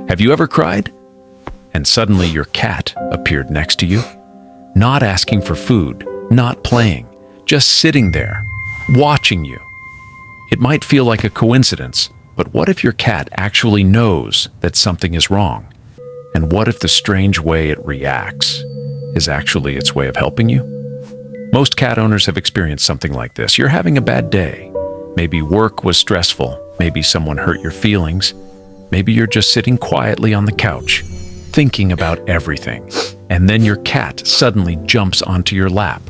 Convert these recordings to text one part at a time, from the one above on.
Have you ever cried? And suddenly your cat appeared next to you? Not asking for food, not playing, just sitting there, watching you. It might feel like a coincidence, but what if your cat actually knows that something is wrong? And what if the strange way it reacts is actually its way of helping you? Most cat owners have experienced something like this. You're having a bad day. Maybe work was stressful. Maybe someone hurt your feelings. Maybe you're just sitting quietly on the couch, thinking about everything. And then your cat suddenly jumps onto your lap.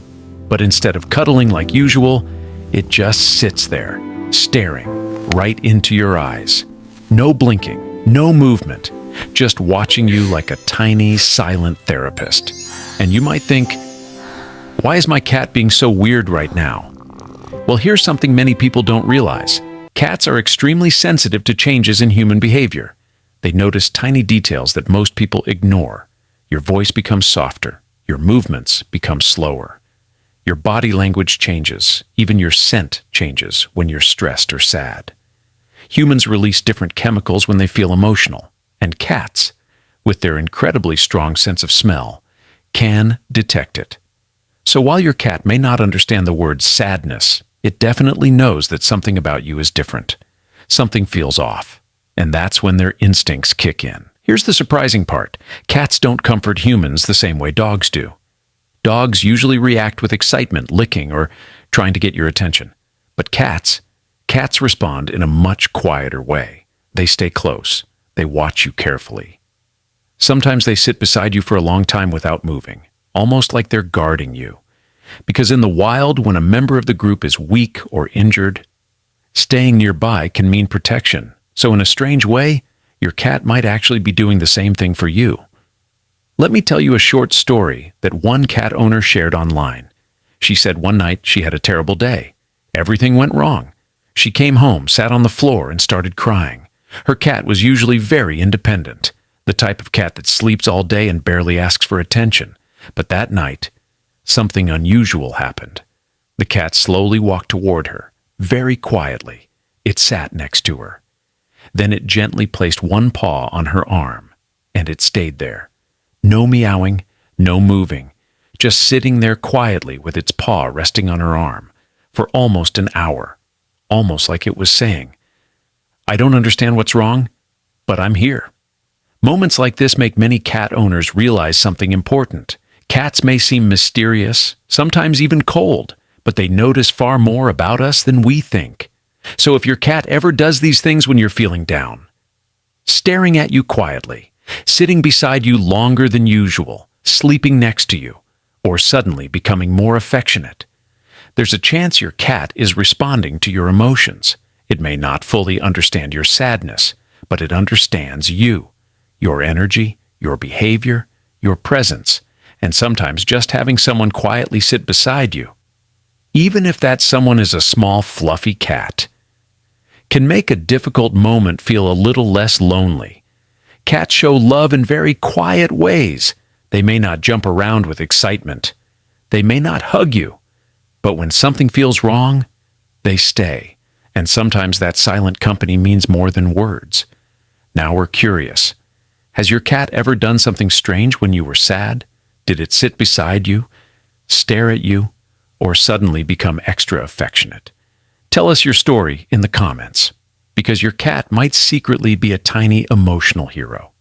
But instead of cuddling like usual, it just sits there, staring right into your eyes. No blinking, no movement, just watching you like a tiny, silent therapist. And you might think, why is my cat being so weird right now? Well, here's something many people don't realize. Cats are extremely sensitive to changes in human behavior. They notice tiny details that most people ignore. Your voice becomes softer. Your movements become slower. Your body language changes. Even your scent changes when you're stressed or sad. Humans release different chemicals when they feel emotional. And cats, with their incredibly strong sense of smell, can detect it. So while your cat may not understand the word sadness, it definitely knows that something about you is different. Something feels off. And that's when their instincts kick in. Here's the surprising part. Cats don't comfort humans the same way dogs do. Dogs usually react with excitement, licking, or trying to get your attention. But cats respond in a much quieter way. They stay close. They watch you carefully. Sometimes they sit beside you for a long time without moving, almost like they're guarding you. Because in the wild, when a member of the group is weak or injured, staying nearby can mean protection. So in a strange way, your cat might actually be doing the same thing for you. Let me tell you a short story that one cat owner shared online. She said one night she had a terrible day. Everything went wrong. She came home, sat on the floor, and started crying. Her cat was usually very independent, the type of cat that sleeps all day and barely asks for attention. But that night, something unusual happened. The cat slowly walked toward her, very quietly. It sat next to her. Then it gently placed one paw on her arm, and it stayed there. No meowing, no moving, just sitting there quietly with its paw resting on her arm for almost an hour, almost like it was saying, I don't understand what's wrong, but I'm here. Moments like this make many cat owners realize something important. Cats may seem mysterious, sometimes even cold, but they notice far more about us than we think. So if your cat ever does these things when you're feeling down, staring at you quietly, sitting beside you longer than usual, sleeping next to you, or suddenly becoming more affectionate, there's a chance your cat is responding to your emotions. It may not fully understand your sadness, but it understands you, your energy, your behavior, your presence, and sometimes just having someone quietly sit beside you, even if that someone is a small, fluffy cat, can make a difficult moment feel a little less lonely. Cats show love in very quiet ways. They may not jump around with excitement. They may not hug you. But when something feels wrong, they stay. And sometimes that silent company means more than words. Now we're curious. Has your cat ever done something strange when you were sad? Did it sit beside you, stare at you, or suddenly become extra affectionate? Tell us your story in the comments, because your cat might secretly be a tiny emotional hero.